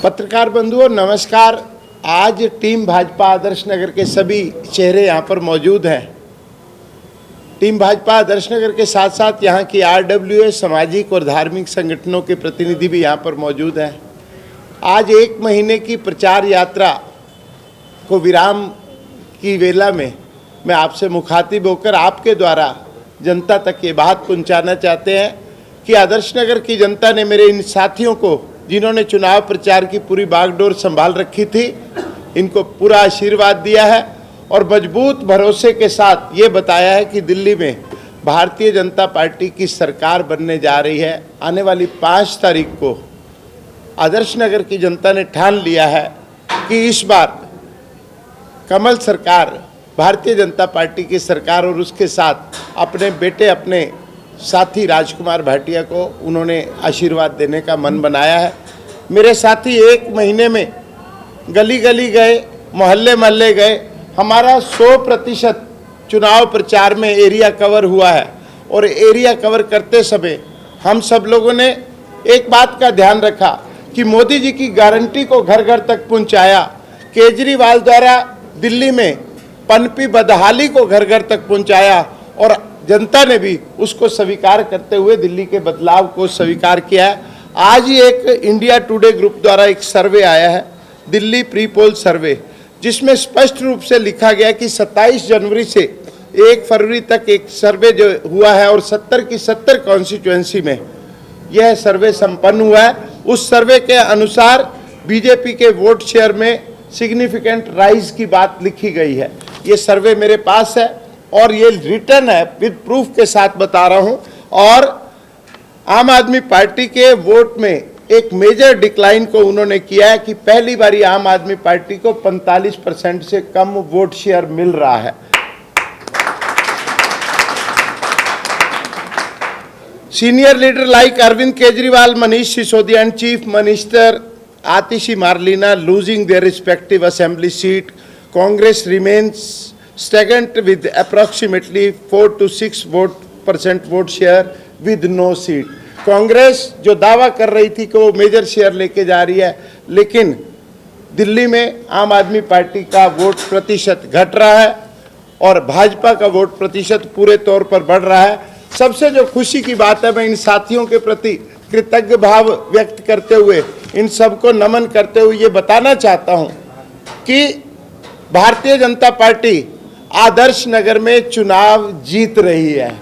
पत्रकार बंधुओं नमस्कार। आज टीम भाजपा आदर्श नगर के सभी चेहरे यहाँ पर मौजूद हैं। टीम भाजपा आदर्श नगर के साथ साथ यहाँ की आरडब्ल्यूएस सामाजिक और धार्मिक संगठनों के प्रतिनिधि भी यहाँ पर मौजूद हैं। आज 1 महीने की प्रचार यात्रा को विराम की वेला में मैं आपसे मुखातिब होकर आपके द्वारा जनता तक ये बात पहुँचाना चाहते हैं कि आदर्श नगर की जनता ने मेरे इन साथियों को, जिन्होंने चुनाव प्रचार की पूरी बागडोर संभाल रखी थी, इनको पूरा आशीर्वाद दिया है और मजबूत भरोसे के साथ ये बताया है कि दिल्ली में भारतीय जनता पार्टी की सरकार बनने जा रही है। आने वाली 5 तारीख को आदर्श नगर की जनता ने ठान लिया है कि इस बार कमल सरकार, भारतीय जनता पार्टी की सरकार, और उसके साथ अपने बेटे, अपने साथी राजकुमार भाटिया को उन्होंने आशीर्वाद देने का मन बनाया है। मेरे साथी 1 महीने में गली गली गए, मोहल्ले मोहल्ले गए। हमारा 100% चुनाव प्रचार में एरिया कवर हुआ है और एरिया कवर करते समय हम सब लोगों ने एक बात का ध्यान रखा कि मोदी जी की गारंटी को घर घर तक पहुंचाया। केजरीवाल द्वारा दिल्ली में पनपी बदहाली को घर घर तक पहुंचाया और जनता ने भी उसको स्वीकार करते हुए दिल्ली के बदलाव को स्वीकार किया है। आज ही एक इंडिया टुडे ग्रुप द्वारा एक सर्वे आया है, दिल्ली प्री पोल सर्वे, जिसमें स्पष्ट रूप से लिखा गया कि 27 जनवरी से 1 फरवरी तक एक सर्वे जो हुआ है और 70 की 70 कॉन्स्टिट्यूएंसी में यह सर्वे संपन्न हुआ है। उस सर्वे के अनुसार बीजेपी के वोट शेयर में सिग्निफिकेंट राइज की बात लिखी गई है। ये सर्वे मेरे पास है और ये रिटर्न है, विद प्रूफ के साथ बता रहा हूं। और आम आदमी पार्टी के वोट में एक मेजर डिक्लाइन को उन्होंने किया है कि पहली बारी आम आदमी पार्टी को 45% से कम वोट शेयर मिल रहा है। Senior leader like Arvind Kejriwal, Manish Sisodia and Chief Minister Atishi Marlena losing their respective assembly seat, Congress remains stagnant with approximately 4 to 6% vote share with no seat। Congress जो दावा कर रही थी कि वो मेजर शेयर लेके जा रही है, लेकिन दिल्ली में आम आदमी पार्टी का वोट प्रतिशत घट रहा है और भाजपा का वोट प्रतिशत पूरे तौर पर बढ़ रहा है। सबसे जो खुशी की बात है, मैं इन साथियों के प्रति कृतज्ञ भाव व्यक्त करते हुए, इन सबको नमन करते हुए ये बताना चाहता हूं कि भारतीय जनता पार्टी आदर्श नगर में चुनाव जीत रही है।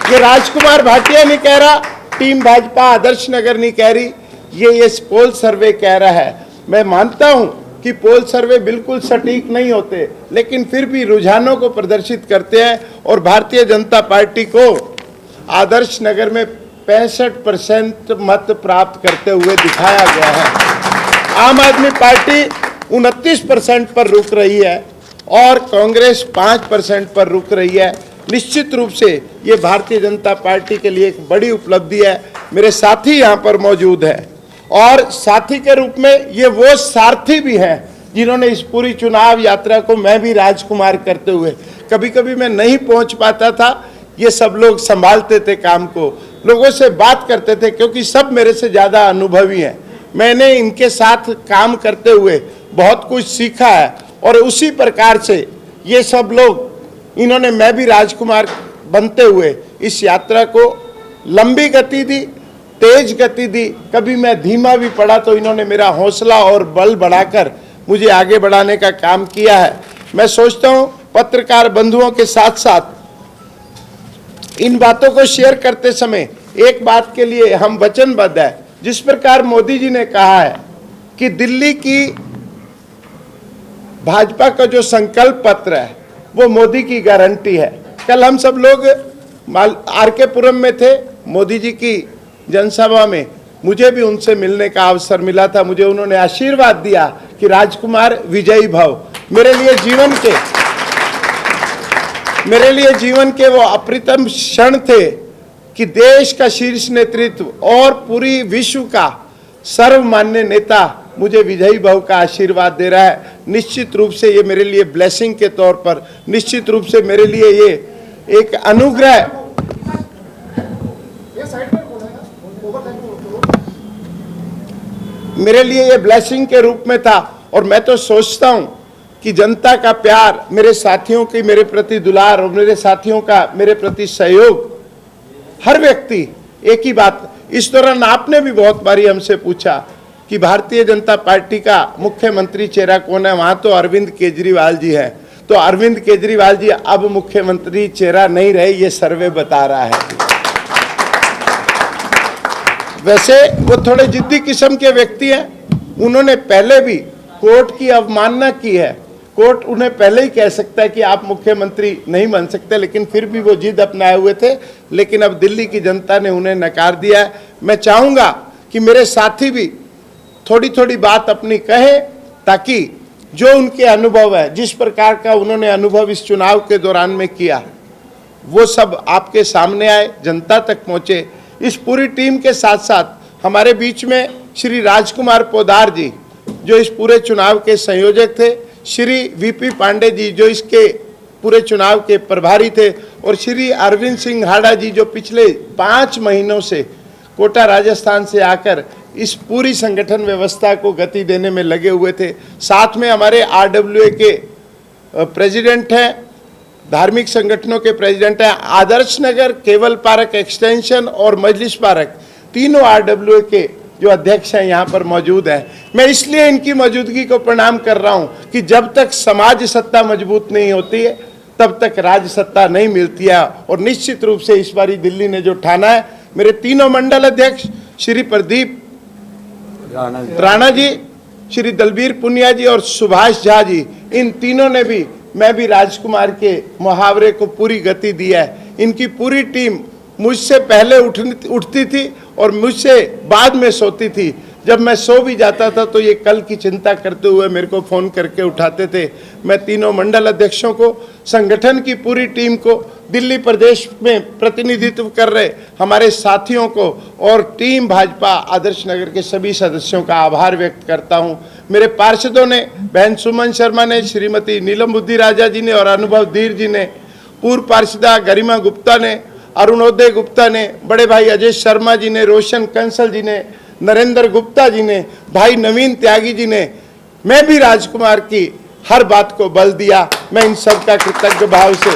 ये राजकुमार भाटिया नहीं कह रहा, टीम भाजपा आदर्श नगर नहीं कह रही, ये पोल सर्वे कह रहा है। मैं मानता हूं कि पोल सर्वे बिल्कुल सटीक नहीं होते, लेकिन फिर भी रुझानों को प्रदर्शित करते हैं और भारतीय जनता पार्टी को आदर्श नगर में 65% मत प्राप्त करते हुए दिखाया गया है। आम आदमी पार्टी 29% पर रुक रही है और कांग्रेस 5% पर रुक रही है। निश्चित रूप से ये भारतीय जनता पार्टी के लिए एक बड़ी उपलब्धि है। मेरे साथी यहाँ पर मौजूद हैं और साथी के रूप में ये वो सारथी भी हैं जिन्होंने इस पूरी चुनाव यात्रा को, मैं भी राजकुमार करते हुए, कभी कभी मैं नहीं पहुँच पाता था, ये सब लोग संभालते थे काम को, लोगों से बात करते थे, क्योंकि सब मेरे से ज़्यादा अनुभवी हैं। मैंने इनके साथ काम करते हुए बहुत कुछ सीखा है और उसी प्रकार से ये सब लोग, इन्होंने, मैं भी राजकुमार बनते हुए इस यात्रा को लंबी गति दी, तेज गति दी। कभी मैं धीमा भी पड़ा तो इन्होंने मेरा हौसला और बल बढ़ाकर मुझे आगे बढ़ाने का काम किया है। मैं सोचता हूँ पत्रकार बंधुओं के साथ साथ इन बातों को शेयर करते समय एक बात के लिए हम वचनबद्ध है। जिस प्रकार मोदी जी ने कहा है कि दिल्ली की भाजपा का जो संकल्प पत्र है वो मोदी की गारंटी है। कल हम सब लोग आरके पुरम में थे, मोदी जी की जनसभा में मुझे भी उनसे मिलने का अवसर मिला था। मुझे उन्होंने आशीर्वाद दिया कि राजकुमार विजयी भव। मेरे लिए जीवन के वो अप्रतिम क्षण थे कि देश का शीर्ष नेतृत्व और पूरी विश्व का सर्वमान्य नेता मुझे विजयी भव का आशीर्वाद दे रहा है। निश्चित रूप से ये मेरे लिए ब्लेसिंग के तौर पर, निश्चित रूप से मेरे लिए ये एक अनुग्रह मेरे लिए ये ब्लेसिंग के रूप में था। और मैं तो सोचता हूं कि जनता का प्यार, मेरे साथियों की मेरे प्रति दुलार और मेरे साथियों का मेरे प्रति सहयोग, हर व्यक्ति एक ही बात। इस दौरान आपने भी बहुत बारी हमसे पूछा कि भारतीय जनता पार्टी का मुख्यमंत्री चेहरा कौन है। वहां तो अरविंद केजरीवाल जी हैं। तो अरविंद केजरीवाल जी अब मुख्यमंत्री चेहरा नहीं रहे, ये सर्वे बता रहा है। वैसे वो थोड़े जिद्दी किस्म के व्यक्ति हैं। उन्होंने पहले भी कोर्ट की अवमानना की है। कोर्ट उन्हें पहले ही कह सकता है कि आप मुख्यमंत्री नहीं बन सकते, लेकिन फिर भी वो जिद अपनाए हुए थे। लेकिन अब दिल्ली की जनता ने उन्हें नकार दिया है। मैं चाहूंगा कि मेरे साथी भी थोड़ी थोड़ी बात अपनी कहें, ताकि जो उनके अनुभव है, जिस प्रकार का उन्होंने अनुभव इस चुनाव के दौरान में किया, वो सब आपके सामने आए, जनता तक पहुंचे। इस पूरी टीम के साथ साथ हमारे बीच में श्री राजकुमार पोदार जी, जो इस पूरे चुनाव के संयोजक थे, श्री वीपी पांडे जी, जो इसके पूरे चुनाव के प्रभारी थे, और श्री अरविंद सिंह हाड़ा जी, जो पिछले 5 महीनों से कोटा राजस्थान से आकर इस पूरी संगठन व्यवस्था को गति देने में लगे हुए थे। साथ में हमारे RWA के प्रेसिडेंट हैं, धार्मिक संगठनों के प्रेसिडेंट हैं, आदर्श नगर, केवल पार्क एक्सटेंशन और मजलिस पार्क, तीनों RWA के जो अध्यक्ष हैं यहाँ पर मौजूद हैं। मैं इसलिए इनकी मौजूदगी को प्रणाम कर रहा हूँ कि जब तक समाज सत्ता मजबूत नहीं होती है, तब तक राज सत्ता नहीं मिलती है। और निश्चित रूप से इस बारी दिल्ली ने जो ठाना है, मेरे तीनों मंडल अध्यक्ष श्री प्रदीप राणा जी, श्री दलबीर पुनिया जी और सुभाष झा जी, इन तीनों ने भी, मैं भी राजकुमार के मुहावरे को पूरी गति दी है। इनकी पूरी टीम मुझसे पहले उठती थी और मुझसे बाद में सोती थी। जब मैं सो भी जाता था तो ये कल की चिंता करते हुए मेरे को फ़ोन करके उठाते थे। मैं तीनों मंडल अध्यक्षों को, संगठन की पूरी टीम को, दिल्ली प्रदेश में प्रतिनिधित्व कर रहे हमारे साथियों को और टीम भाजपा आदर्श नगर के सभी सदस्यों का आभार व्यक्त करता हूं। मेरे पार्षदों ने, बहन सुमन शर्मा ने, श्रीमती नीलम बुद्धि राजा जी ने और अनुभव धीर जी ने, पूर्व पार्षदा गरिमा गुप्ता ने, अरुणोदय गुप्ता ने, बड़े भाई अजय शर्मा जी ने, रोशन कंसल जी ने, नरेंद्र गुप्ता जी ने, भाई नवीन त्यागी जी ने, मैं भी राजकुमार की हर बात को बल दिया। मैं इन सब का कृतज्ञ भाव से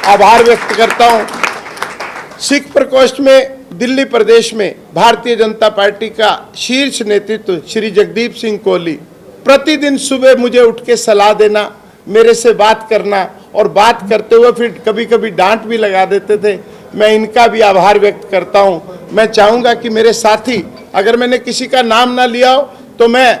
आभार व्यक्त करता हूं। सिख प्रकोष्ठ में दिल्ली प्रदेश में भारतीय जनता पार्टी का शीर्ष नेतृत्व श्री जगदीप सिंह कोहली प्रतिदिन सुबह मुझे उठ के सलाह देना, मेरे से बात करना और बात करते हुए फिर कभी कभी डांट भी लगा देते थे। मैं इनका भी आभार व्यक्त करता हूं। मैं चाहूँगा कि मेरे साथी, अगर मैंने किसी का नाम ना लिया हो तो मैं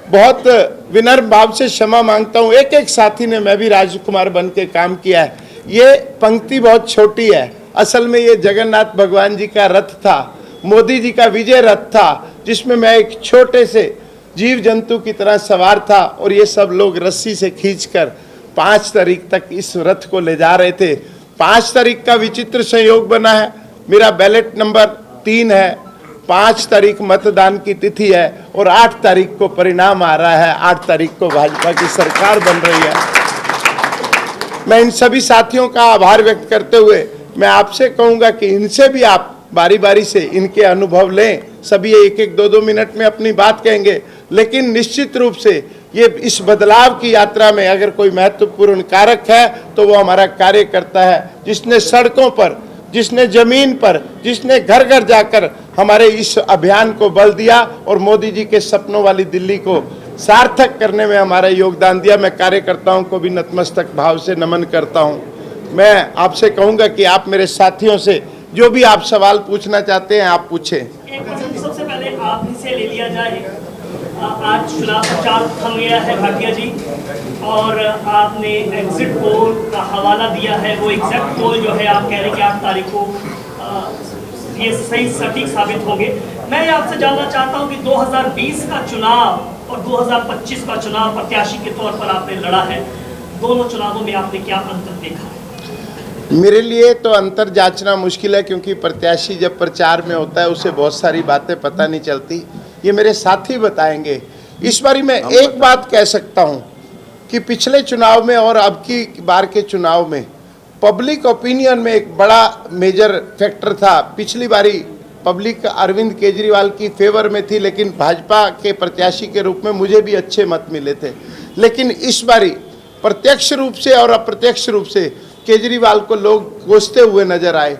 बहुत विनम्र भाव से क्षमा मांगता हूँ। एक एक साथी ने, मैं भी राजकुमार बन के काम किया है। ये पंक्ति बहुत छोटी है, असल में ये जगन्नाथ भगवान जी का रथ था, मोदी जी का विजय रथ था, जिसमें मैं एक छोटे से जीव जंतु की तरह सवार था और ये सब लोग रस्सी से खींचकर 5 तारीख तक इस रथ को ले जा रहे थे। 5 तारीख का विचित्र संयोग बना है। मेरा बैलेट नंबर 3 है, 5 तारीख मतदान की तिथि है और 8 तारीख को परिणाम आ रहा है। 8 तारीख को भाजपा की सरकार बन रही है। मैं इन सभी साथियों का आभार व्यक्त करते हुए मैं आपसे कहूंगा कि इनसे भी आप बारी बारी से इनके अनुभव लें। सभी 1-1, 2-2 मिनट में अपनी बात कहेंगे, लेकिन निश्चित रूप से ये इस बदलाव की यात्रा में अगर कोई महत्वपूर्ण कारक है तो वो हमारा कार्यकर्ता है, जिसने सड़कों पर, जिसने जमीन पर, जिसने घर घर जाकर हमारे इस अभियान को बल दिया और मोदी जी के सपनों वाली दिल्ली को सार्थक करने में हमारा योगदान दिया। मैं कार्यकर्ताओं को भी नतमस्तक भाव से नमन करता हूं। मैं आपसे कहूंगा कि आप मेरे साथियों से जो भी आप सवाल पूछना चाहते हैं आप पूछें। सबसे पहले आप ही से ले लिया जाए, आज चुनाव प्रचार थम गया है भाटिया जी, और आपने एग्जिट पोल का हवाला दिया है। वो एग्जैक्ट पोल जो है आप कह रहे हैं कि 8 तारीख को ये सही सटीक साबित होंगे। मैं आपसे जानना चाहता हूं कि 2020 का चुनाव और 2025 का चुनाव प्रत्याशी के तौर पर आपने लड़ा है, दोनों चुनावों में आपने क्या अंतर देखा है? मेरे लिए तो अंतर जांचना मुश्किल है, क्योंकि प्रत्याशी जब प्रचार में होता है उसे बहुत सारी बातें पता नहीं चलती। ये मेरे साथी बताएंगे। इस बारी मैं एक बात कह सकता हूं कि पिछले चुनाव में और अब की बार के चुनाव में पब्लिक ओपिनियन में एक बड़ा मेजर फैक्टर था। पिछली बारी पब्लिक अरविंद केजरीवाल की फेवर में थी, लेकिन भाजपा के प्रत्याशी के रूप में मुझे भी अच्छे मत मिले थे। लेकिन इस बारी प्रत्यक्ष रूप से और अप्रत्यक्ष रूप से केजरीवाल को लोग कोसते हुए नजर आए।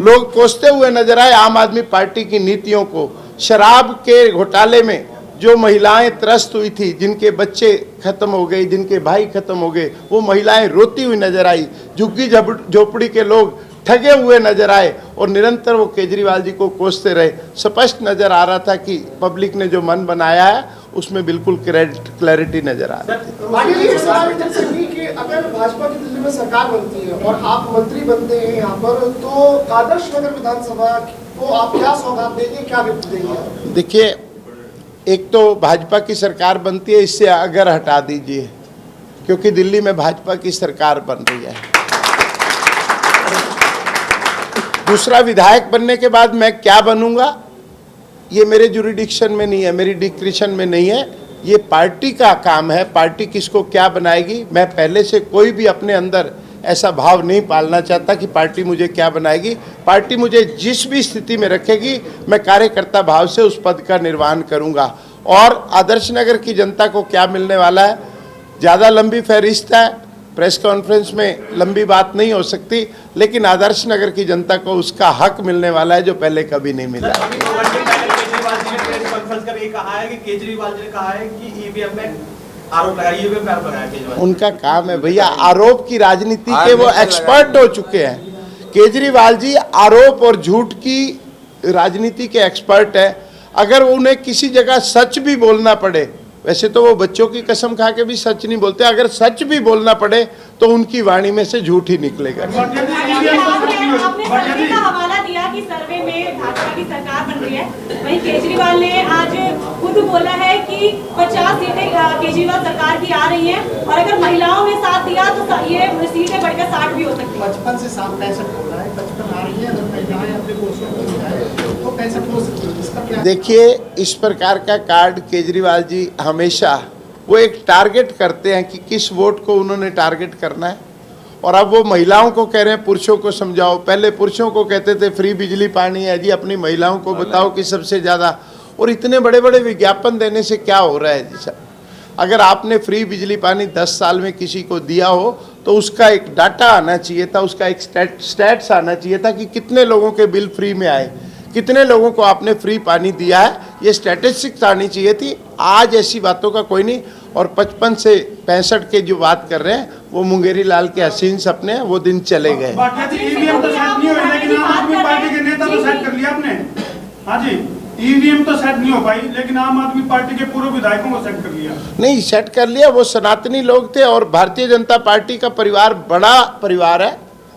लोग कोसते हुए नजर आए आम आदमी पार्टी की नीतियों को। शराब के घोटाले में जो महिलाएं त्रस्त हुई थी, जिनके बच्चे खत्म हो गए, जिनके भाई खत्म हो गए, वो महिलाएं रोती हुई नजर आई। झुग्गी झोपड़ी के लोग ठगे हुए नजर आए और निरंतर वो केजरीवाल जी को कोसते रहे। स्पष्ट नजर आ रहा था कि पब्लिक ने जो मन बनाया है उसमें बिल्कुल क्लैरिटी नजर आ रही थी। कि अगर भाजपा की दिल्ली में सरकार बनती है और आप मंत्री बनते हैं यहाँ पर, तो आदर्श नगर विधानसभा को आप क्या सौगात देंगे, क्या गिफ्ट देंगे? देखिए, एक तो भाजपा की सरकार बनती है, इससे अगर हटा दीजिए, क्योंकि दिल्ली में भाजपा की सरकार बन रही है। दूसरा, विधायक बनने के बाद मैं क्या बनूंगा ये मेरे जुरिडिक्शन में नहीं है, मेरी डिस्क्रिप्शन में नहीं है। ये पार्टी का काम है, पार्टी किसको क्या बनाएगी। मैं पहले से कोई भी अपने अंदर ऐसा भाव नहीं पालना चाहता कि पार्टी मुझे क्या बनाएगी। पार्टी मुझे जिस भी स्थिति में रखेगी, मैं कार्यकर्ता भाव से उस पद का निर्वहन करूंगा। और आदर्श नगर की जनता को क्या मिलने वाला है, ज़्यादा लंबी फहरिस्त है, प्रेस कॉन्फ्रेंस में लंबी बात नहीं हो सकती, लेकिन आदर्श नगर की जनता को उसका हक मिलने वाला है जो पहले कभी नहीं मिला। केजरीवाल जी ने प्रेस कॉन्फ्रेंस कर ये कहा है कि केजरीवाल जी ने कहा है कि ईवीएम में आरोप लगाया, ईवीएम पे आरोप लगाया केजरीवाल। उनका काम है भैया, आरोप की राजनीति के वो एक्सपर्ट हो चुके हैं। केजरीवाल जी आरोप और झूठ की राजनीति के एक्सपर्ट है। अगर उन्हें किसी जगह सच भी बोलना पड़े, वैसे तो वो बच्चों की कसम खा के भी सच नहीं बोलते, अगर सच भी बोलना पड़े तो उनकी वाणी में से झूठ ही निकलेगा। आपने सर्वे का हवाला दिया कि सर्वे में भाजपा की सरकार बन रही है, वहीं केजरीवाल ने आज खुद बोला है कि 50 सीटें केजरीवाल सरकार की आ रही हैं और अगर महिलाओं ने साथ दिया तो ये सीटें बढ़कर 60 भी हो सकती है। 55 से 65 हो रहा है, 55 आ रही है, अगर महिलाएं अपने पोस्टों पर जाए तो 65 हो सकती है। इसका क्या? देखिए, इस प्रकार का कार्ड केजरीवाल जी हमेशा वो एक टारगेट करते हैं कि किस वोट को उन्होंने टारगेट करना है। और अब वो महिलाओं को कह रहे हैं पुरुषों को समझाओ। पहले पुरुषों को कहते थे फ्री बिजली पानी है जी, अपनी महिलाओं को बताओ कि सबसे ज़्यादा। और इतने बड़े बड़े विज्ञापन देने से क्या हो रहा है जी साहब? अगर आपने फ्री बिजली पानी 10 साल में किसी को दिया हो तो उसका एक डाटा आना चाहिए था, उसका एक स्टैट्स आना चाहिए था कि कितने लोगों के बिल फ्री में आए, कितने लोगों को आपने फ्री पानी दिया है, ये स्टैटिस्टिक्स आनी चाहिए थी। आज ऐसी बातों का कोई नहीं। और 55 से 65 के जो बात कर रहे हैं वो मुंगेरी लाल के हसीन सपने हैं, वो दिन चले गए। ईवीएम तो सेट नहीं हुई, लेकिन आम आदमी पार्टी के नेता तो सेट कर लिया आपने। हाँ जी, ईवीएम तो सेट नहीं हो पाई, लेकिन आम आदमी पार्टी के पूर्व विधायकों को सेट कर लिया। नहीं सेट कर लिया, वो सनातनी लोग थे। और भारतीय जनता पार्टी का परिवार बड़ा परिवार है,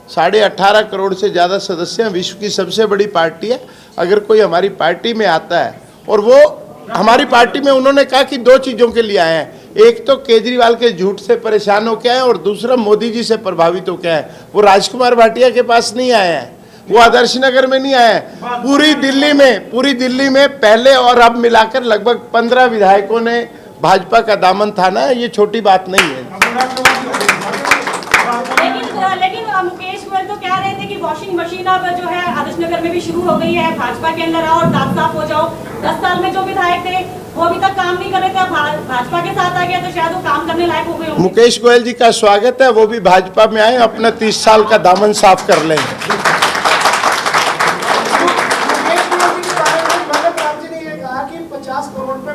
18.5 करोड़ से ज़्यादा सदस्य हैं, विश्व की सबसे बड़ी पार्टी है। अगर कोई हमारी पार्टी में आता है, और वो हमारी पार्टी में उन्होंने कहा कि 2 चीज़ों के लिए आए हैं, एक तो केजरीवाल के झूठ से परेशान हो के आए और दूसरा मोदी जी से प्रभावित हो के आए। वो राजकुमार भाटिया के पास नहीं आए हैं, वो आदर्श नगर में नहीं आए हैं। पूरी दिल्ली में पहले और अब मिलाकर लगभग 15 विधायकों ने भाजपा का दामन थाना है। ये छोटी बात नहीं है। लेकिन मुकेश गोयल तो कह रहे थे कि वॉशिंग मशीन अब जो है आदर्श नगर में भी शुरू हो गई है, भाजपा के अंदर आओ और दांत साफ हो जाओ। 10 साल में जो विधायक थे वो अभी तक काम नहीं कर रहे थे, भाजपा के साथ आ गया तो शायद वो काम करने लायक हो गए होंगे। मुकेश गोयल जी का स्वागत है, वो भी भाजपा में आए, अपना 30 साल का दामन साफ कर लें।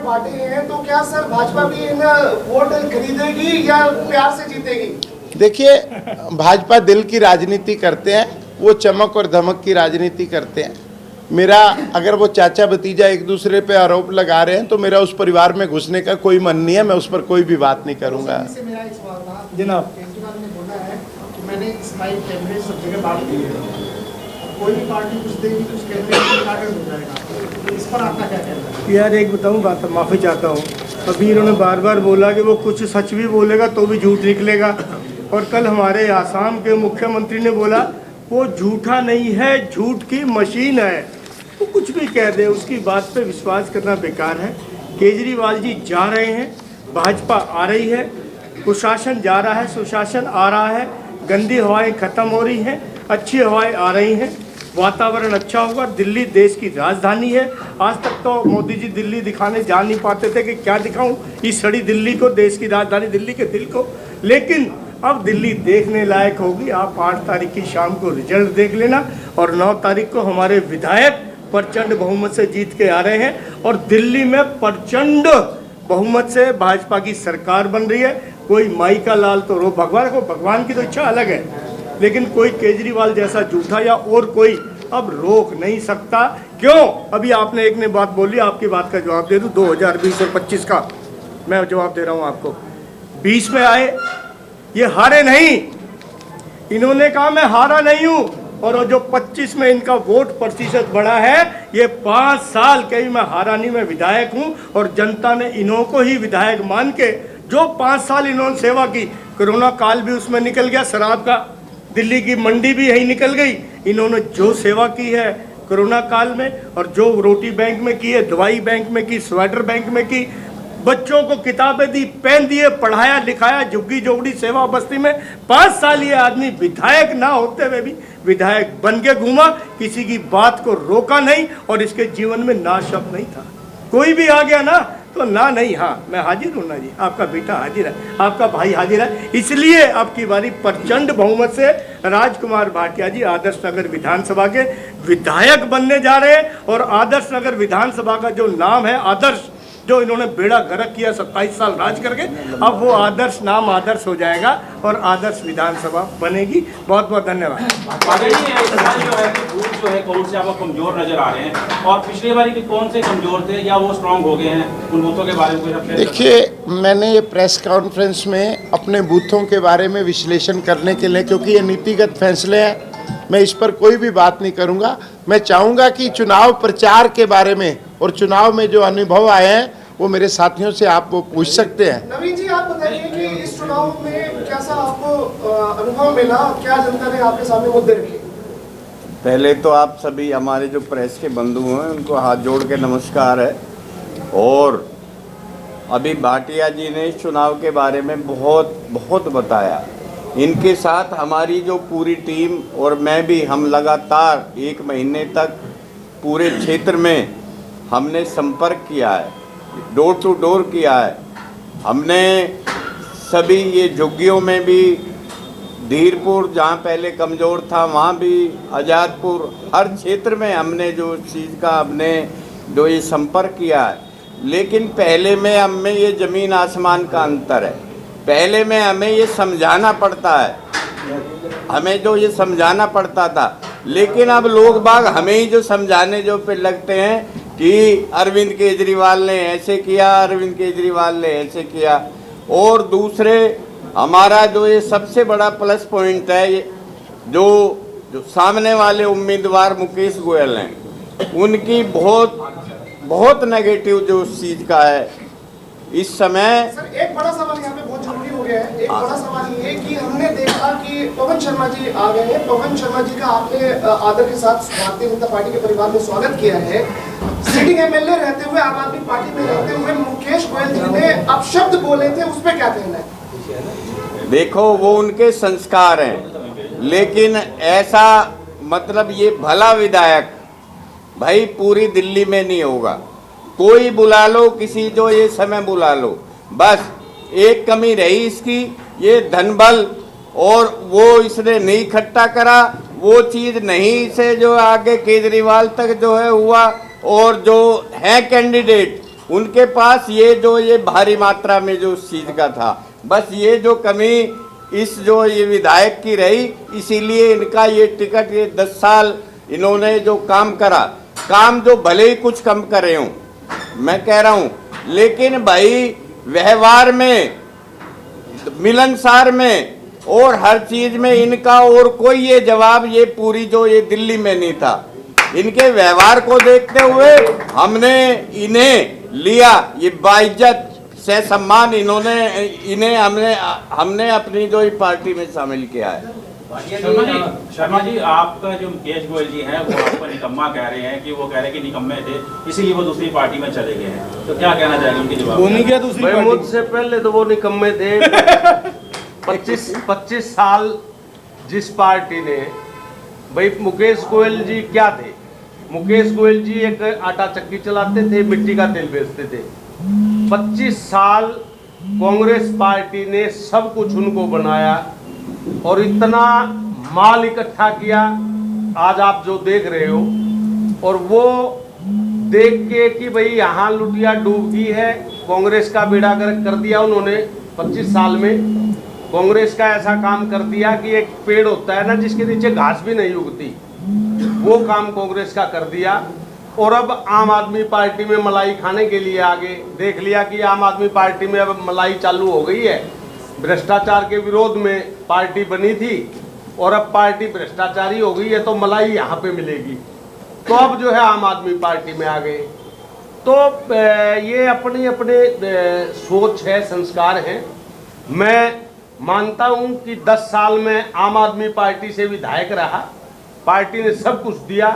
बांटे हैं तो क्या सर भाजपा भी इन वोट खरीदेगी या प्यार से जीतेगी? देखिए, भाजपा दिल की राजनीति करते हैं, वो चमक और धमक की राजनीति करते हैं। मेरा अगर वो चाचा भतीजा एक दूसरे पे आरोप लगा रहे हैं तो मेरा उस परिवार में घुसने का कोई मन नहीं है, मैं उस पर कोई भी बात नहीं करूंगा। मेरा एक सवाल था जनाब, केजरीवाल ने बोला है कि मैंने स्पाइक कैमरे सब जगह बात की है, कोई भी पार्टी कुछ देगी तो उस कैमरे में टारगेट हो जाएगा, इस पर आपका क्या कहना है? यार एक बताऊं बात, माफ़ी चाहता हूं, अभी इन्होंने बार बार बोला कि वो कुछ सच भी बोलेगा तो भी झूठ निकलेगा। और कल हमारे आसाम के मुख्यमंत्री ने बोला वो झूठा नहीं है, झूठ की मशीन है। वो कुछ भी कह दे, उसकी बात पे विश्वास करना बेकार है। केजरीवाल जी जा रहे हैं, भाजपा आ रही है, कुशासन जा रहा है, सुशासन आ रहा है, गंदी हवाएं खत्म हो रही हैं, अच्छी हवाएं आ रही हैं। वातावरण अच्छा होगा। दिल्ली देश की राजधानी है। आज तक तो मोदी जी दिल्ली दिखाने जा नहीं पाते थे कि क्या दिखाऊं इस सड़ी दिल्ली को, देश की राजधानी दिल्ली के दिल को। लेकिन अब दिल्ली देखने लायक होगी। आप 8 तारीख की शाम को रिजल्ट देख लेना और 9 तारीख को हमारे विधायक प्रचंड बहुमत से जीत के आ रहे हैं और दिल्ली में प्रचंड बहुमत से भाजपा की सरकार बन रही है। कोई माई का लाल तो रो भगवान को, भगवान की तो इच्छा अलग है, लेकिन कोई केजरीवाल जैसा झूठा या और कोई अब रोक नहीं सकता। क्यों? अभी आपने एक ने बात बोली, आपकी बात का जवाब दे दूं। 2020 और 25 का मैं जवाब दे रहा हूं आपको। 20 में आए, ये हारे नहीं, इन्होंने कहा मैं हारा नहीं हूं, और जो 25 में इनका वोट प्रतिशत बढ़ा है, ये 5 साल कहीं मैं हारा नहीं, मैं विधायक हूं और जनता ने इन्हों को ही विधायक मान के जो 5 साल इन्होंने सेवा की, कोरोना काल भी उसमें निकल गया, शराब का दिल्ली की मंडी भी यही निकल गई। इन्होंने जो सेवा की है कोरोना काल में, और जो रोटी बैंक में की है, दवाई बैंक में की, स्वेटर बैंक में की, बच्चों को किताबें दी, पेन दिए, पढ़ाया लिखाया, झुग्गी झोपड़ी सेवा बस्ती में 5 साल ये आदमी विधायक ना होते हुए भी विधायक बन के घूमा, किसी की बात को रोका नहीं और इसके जीवन में ना शब्द नहीं था। कोई भी आ गया ना तो ना नहीं, हाँ मैं हाजिर हूँ ना जी, आपका बेटा हाजिर है, आपका भाई हाजिर है। इसलिए आपकी बारी प्रचंड बहुमत से राजकुमार भाटिया जी आदर्श नगर विधानसभा के विधायक बनने जा रहे हैं। और आदर्श नगर विधानसभा का जो नाम है आदर्श, जो इन्होंने बेड़ा गर्क किया 27 साल राज करके, अब वो आदर्श नाम आदर्श हो जाएगा और आदर्श विधानसभा बनेगी। बहुत बहुत धन्यवाद। जो है कौन से आपको कमजोर नजर आ रहे हैं और पिछली बार के कौन से कमजोर थे या वो स्ट्रांग हो गए हैं, उन बूथों के बारे में? देखिए, मैंने ये प्रेस कॉन्फ्रेंस में अपने बूथों के बारे में विश्लेषण करने के लिए, क्योंकि ये नीतिगत फैसले हैं, मैं इस पर कोई भी बात नहीं करूंगा। मैं चाहूंगा कि चुनाव प्रचार के बारे में और चुनाव में जो अनुभव आए हैं वो मेरे साथियों से आप वो पूछ सकते हैं। नवीन जी, आप बताइए कि इस चुनाव में कैसा आपको अनुभव मिला, क्या जनता ने आपके सामने मुद्दे रखे? पहले तो आप सभी हमारे जो प्रेस के बंधु हैं उनको हाथ जोड़ के नमस्कार है। और अभी भाटिया जी ने इस चुनाव के बारे में बहुत बताया। इनके साथ हमारी जो पूरी टीम और मैं भी, हम लगातार 1 महीने तक पूरे क्षेत्र में हमने संपर्क किया है, डोर टू डोर किया है। हमने सभी ये झुग्गियों में भी, धीरपुर जहाँ पहले कमज़ोर था वहाँ भी, आज़ादपुर, हर क्षेत्र में हमने जो चीज़ का हमने जो ये संपर्क किया है। लेकिन पहले में हम में ये ज़मीन आसमान का अंतर है। पहले में हमें ये समझाना पड़ता है, हमें जो ये समझाना पड़ता था, लेकिन अब लोग बाग हमें ही जो समझाने जो पे लगते हैं कि अरविंद केजरीवाल ने ऐसे किया, अरविंद केजरीवाल ने ऐसे किया। और दूसरे हमारा जो ये सबसे बड़ा प्लस पॉइंट है, ये जो सामने वाले उम्मीदवार मुकेश गोयल हैं, उनकी बहुत नेगेटिव जो उस चीज़ का है इस समय। सर, एक बड़ा सवाल यहाँ पे बहुत जरूरी हो गया है। एक बड़ा सवाल ये कि हमने देखा कि पवन शर्मा जी आ गए हैं। पवन शर्मा जी का आपने आदर के साथ भारतीय जनता पार्टी के परिवार में स्वागत किया है। सिटिंग एमएलए रहते हुए, आम आदमी पार्टी में रहते हुए मुकेश गोयल जी ने अपशब्द बोले थे, उस पर क्या कहना है? देखो, वो उनके संस्कार हैं, लेकिन ऐसा मतलब ये भला विधायक भाई पूरी दिल्ली में नहीं होगा। कोई बुला लो, किसी जो ये समय बुला लो, बस एक कमी रही इसकी, ये धनबल, और वो इसने नहीं इकट्ठा करा, वो चीज़ नहीं से जो आगे केजरीवाल तक जो है हुआ। और जो है कैंडिडेट, उनके पास ये जो ये भारी मात्रा में जो उस चीज़ का था, बस ये जो कमी इस जो ये विधायक की रही, इसीलिए इनका ये टिकट, ये 10 साल इन्होंने जो काम करा, काम जो भले ही कुछ कम करे हों, मैं कह रहा हूं, लेकिन भाई व्यवहार में, मिलनसार में और हर चीज में इनका और कोई ये जवाब ये पूरी जो ये दिल्ली में नहीं था। इनके व्यवहार को देखते हुए हमने इन्हें लिया, ये बाइज्जत से सम्मान इन्हें हमने अपनी जो पार्टी में शामिल किया है। शर्मा जी, आपका जो मुकेश गोयल जी हैं वो आपको निकम्मा कह रहे हैं, कि वो कह रहे हैं कि निकम्मे थे इसीलिए वो दूसरी पार्टी में चले गए हैं, तो क्या कहना चाहेंगे उनके जवाब? वो नहीं गया दूसरी पार्टी। मुझसे पहले तो वो निकम्मे थे। 25 साल जिस पार्टी ने भाई मुकेश गोयल जी क्या थे? मुकेश गोयल जी एक आटा चक्की चलाते थे, मिट्टी का तेल बेचते थे। 25 साल कांग्रेस पार्टी ने सब कुछ उनको बनाया और इतना माल इकट्ठा किया आज आप जो देख रहे हो। और वो देख के कि भाई यहाँ लुटिया डूब गई है, कांग्रेस का बेड़ा गर्क कर दिया उन्होंने। 25 साल में कांग्रेस का ऐसा काम कर दिया कि एक पेड़ होता है ना जिसके नीचे घास भी नहीं उगती, वो काम कांग्रेस का कर दिया। और अब आम आदमी पार्टी में मलाई खाने के लिए आगे देख लिया कि आम आदमी पार्टी में अब मलाई चालू हो गई है। भ्रष्टाचार के विरोध में पार्टी बनी थी और अब पार्टी भ्रष्टाचारी हो गई है तो मलाई यहाँ पे मिलेगी, तो अब जो है आम आदमी पार्टी में आ गए। तो ये अपने अपने सोच है, संस्कार हैं। मैं मानता हूं कि 10 साल में आम आदमी पार्टी से विधायक रहा, पार्टी ने सब कुछ दिया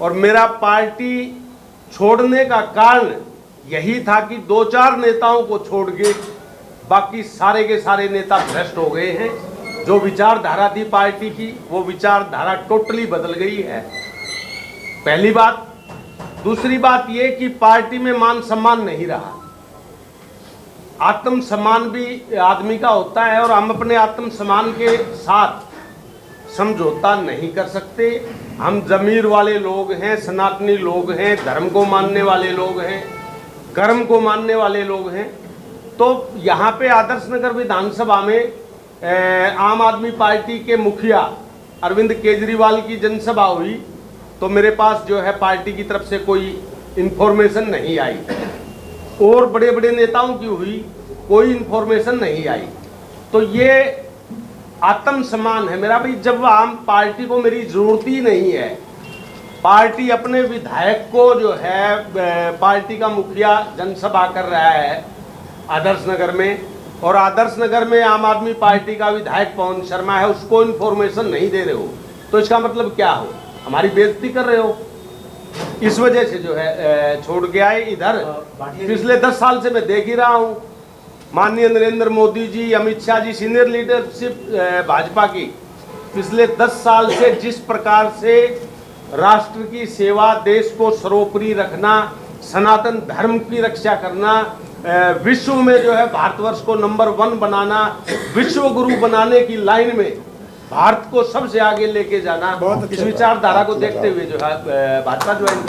और मेरा पार्टी छोड़ने का कारण यही था कि 2-4 नेताओं को छोड़ के बाकी सारे के सारे नेता भ्रष्ट हो गए हैं। जो विचारधारा थी पार्टी की वो विचारधारा टोटली बदल गई है, पहली बात। दूसरी बात ये कि पार्टी में मान सम्मान नहीं रहा। आत्म सम्मान भी आदमी का होता है और हम अपने आत्म सम्मान के साथ समझौता नहीं कर सकते। हम जमीर वाले लोग हैं, सनातनी लोग हैं, धर्म को मानने वाले लोग हैं, कर्म को मानने वाले लोग हैं। तो यहाँ पे आदर्श नगर विधानसभा में आम आदमी पार्टी के मुखिया अरविंद केजरीवाल की जनसभा हुई तो मेरे पास जो है पार्टी की तरफ से कोई इन्फॉर्मेशन नहीं आई, और बड़े बड़े नेताओं की हुई, कोई इन्फॉर्मेशन नहीं आई। तो ये आत्मसम्मान है मेरा भाई। जब आम पार्टी को मेरी जरूरत ही नहीं है, पार्टी अपने विधायक को जो है पार्टी का मुखिया जनसभा कर रहा है आदर्श नगर में, और आदर्श नगर में आम आदमी पार्टी का विधायक पवन शर्मा है, उसको इन्फॉर्मेशन नहीं दे रहे हो तो इसका मतलब क्या हो? हमारी बेइज्जती कर रहे हो। इस वजह से जो है छोड़ के आए इधर। पिछले 10 साल से मैं देख ही रहा हूँ, माननीय नरेंद्र मोदी जी, अमित शाह जी, सीनियर लीडरशिप भाजपा की पिछले 10 साल से जिस प्रकार से राष्ट्र की सेवा, देश को सर्वोपरि रखना, सनातन धर्म की रक्षा करना, विश्व में जो है भारतवर्ष को नंबर 1 बनाना, विश्व गुरु बनाने की लाइन में भारत को सबसे आगे लेके जाना, इस विचारधारा को देखते हुए जो है भाजपा ज्वाइन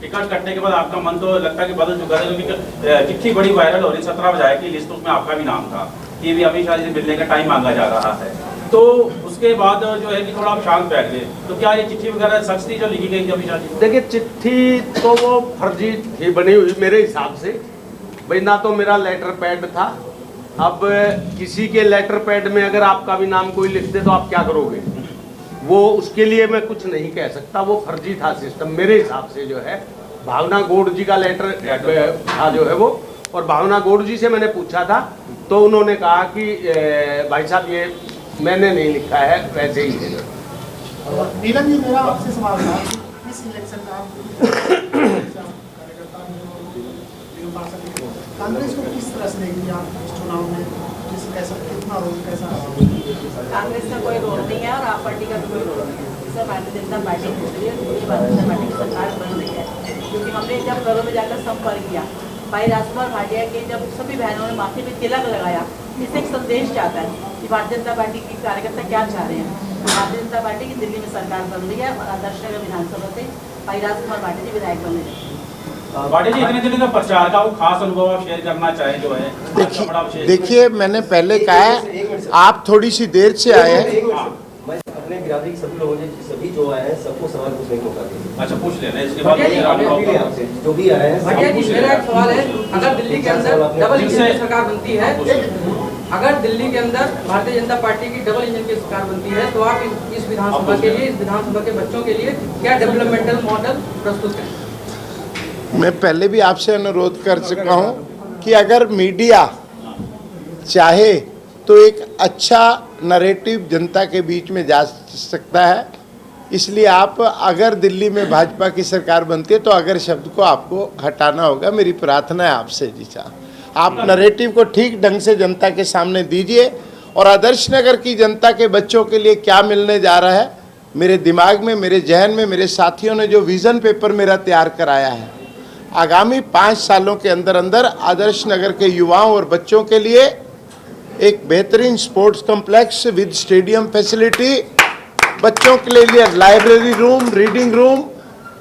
टिकट कटने के बाद आपका मन तो लगता है कि बदल चुका है, क्योंकि चिट्ठी बड़ी वायरल हो रही, 17 विधायक की लिस्ट, उसमें आपका भी नाम था। ये भी अमित शाह जी से मिलने का टाइम मांगा जा रहा है, तो उसके बाद जो है कि थोड़ा आप शांत बैठ गए। तो क्या ये चिट्ठी वगैरह सच थी जो लिखी गई थी अमित शाह जी? देखिए, चिट्ठी तो वो फर्जी थी बनी हुई मेरे हिसाब से भाई। ना तो मेरा लेटर पैड था। अब किसी के लेटर पैड में अगर आपका भी नाम कोई लिख दे तो आप क्या करोगे? वो उसके लिए मैं कुछ नहीं कह सकता, वो फर्जी था सिस्टम मेरे हिसाब से। जो है भावना गौड़ जी का लेटर था जो है वो, और भावना गौड़ जी से मैंने पूछा था तो उन्होंने कहा कि भाई साहब ये मैंने नहीं लिखा है, वैसे ही है। नीलम जी, मेरा आपसे सवाल था, इस इलेक्शन का कांग्रेस को किस तरह से देखेंगे आप इस चुनाव में? कैसा, कितना रोल, कैसा? कांग्रेस का कोई रोल नहीं है और आप पार्टी का भी कोई रोल नहीं है। सब भारतीय जनता पार्टी की भारतीय जनता पार्टी की सरकार बन रही है, क्योंकि हमने जब घरों में जाकर संपर्क किया, भाई राजकुमार भाटिया के जब सभी बहनों ने माथे पे तिलक लगाया, इससे एक संदेश जाता है कि भारतीय जनता पार्टी के कार्यकर्ता क्या चाह रहे हैं। भारतीय जनता पार्टी की दिल्ली में सरकार बन रही है और आदर्श नगर विधानसभा से भाई राजकुमार भाटिया जी विधायक बन रहे हैं। भाटिया जी, इतने दिन का प्रचार का वो खास अनुभव आप शेयर करना चाहें जो है? देखिए, मैंने पहले कहा है, आप थोड़ी सी देर से आए हैं। मैं अपने बिरादरी के सभी लोगों ने, सभी जो आए हैं सबको सवाल पूछने को मौका दीजिए। अच्छा, पूछ लेना, इसके बाद आपसे जो भी आए हैं। मेरा एक सवाल है, अगर दिल्ली के अंदर डबल इंजन की सरकार बनती है, अगर दिल्ली के अंदर भारतीय जनता पार्टी की डबल इंजन की सरकार बनती है तो आप इस विधानसभा के लिए, इस विधानसभा के बच्चों के लिए क्या डेवलपमेंटल मॉडल प्रस्तुत करें? मैं पहले भी आपसे अनुरोध कर चुका हूं कि अगर मीडिया चाहे तो एक अच्छा नरेटिव जनता के बीच में जा सकता है। इसलिए आप, अगर दिल्ली में भाजपा की सरकार बनती है तो अगर शब्द को आपको हटाना होगा। मेरी प्रार्थना है आपसे जी साहब, आप नरेटिव को ठीक ढंग से जनता के सामने दीजिए और आदर्श नगर की जनता के बच्चों के लिए क्या मिलने जा रहा है, मेरे दिमाग में, मेरे जहन में मेरे साथियों ने जो विज़न पेपर मेरा तैयार कराया है, आगामी 5 सालों के अंदर अंदर आदर्श नगर के युवाओं और बच्चों के लिए एक बेहतरीन sports complex with stadium facility, बच्चों के लिए library room, reading room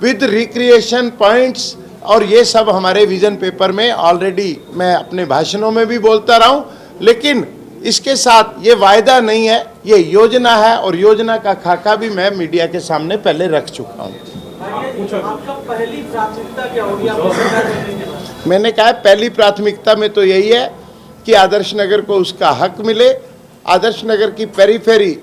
with recreation points, और ये सब हमारे विजन पेपर में ऑलरेडी मैं अपने भाषणों में भी बोलता रहा हूँ। लेकिन इसके साथ ये वायदा नहीं है, ये योजना है, और योजना का खाका भी मैं मीडिया के सामने पहले रख चुका हूँ। आपका पहली प्राथमिकता क्या होगी आपकी सरकार बनने के बाद? मैंने कहा पहली प्राथमिकता में तो यही है कि आदर्श नगर को उसका हक मिले। आदर्श नगर की पेरीफेरी,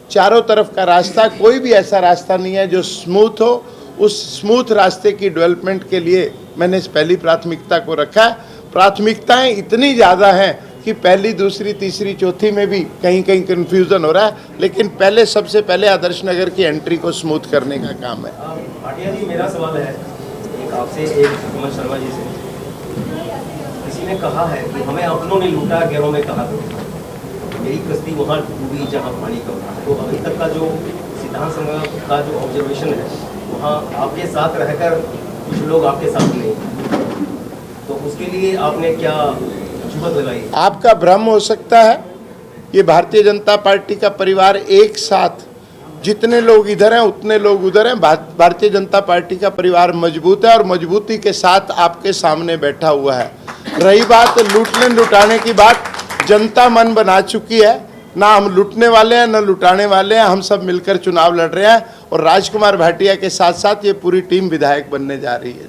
चारों तरफ का रास्ता, कोई भी ऐसा रास्ता नहीं है जो स्मूथ हो। उस स्मूथ रास्ते की डेवलपमेंट के लिए मैंने इस पहली प्राथमिकता को रखा है। प्राथमिकताएं इतनी ज़्यादा हैं कि पहली, दूसरी, तीसरी, चौथी में भी कहीं कहीं कन्फ्यूज़न हो रहा है, लेकिन पहले सबसे पहले आदर्श नगर की एंट्री को स्मूथ करने का काम है। भाटिया जी, मेरा सवाल है एक आपसे, एक सुमन शर्मा जी से। किसी ने कहा है कि हमें अपनों ने लूटा, गैरों में कहा तो मेरी कश्ती वहाँ डूबी जहाँ पानी कम था। तो अभी तक का जो सिद्धांत संघ का जो ऑब्जर्वेशन है, वहाँ आपके साथ रहकर कुछ लोग आपके साथ नहीं, तो उसके लिए आपने क्या जुहद लगाई? आपका भ्रम हो सकता है। ये भारतीय जनता पार्टी का परिवार एक साथ, जितने लोग इधर हैं उतने लोग उधर हैं। भारतीय जनता पार्टी का परिवार मजबूत है और मजबूती के साथ आपके सामने बैठा हुआ है। रही बात लूटने लुटाने की बात, जनता मन बना चुकी है। ना हम लूटने वाले हैं, ना लुटाने वाले हैं। हम सब मिलकर चुनाव लड़ रहे हैं और राजकुमार भाटिया के साथ साथ ये पूरी टीम विधायक बनने जा रही है।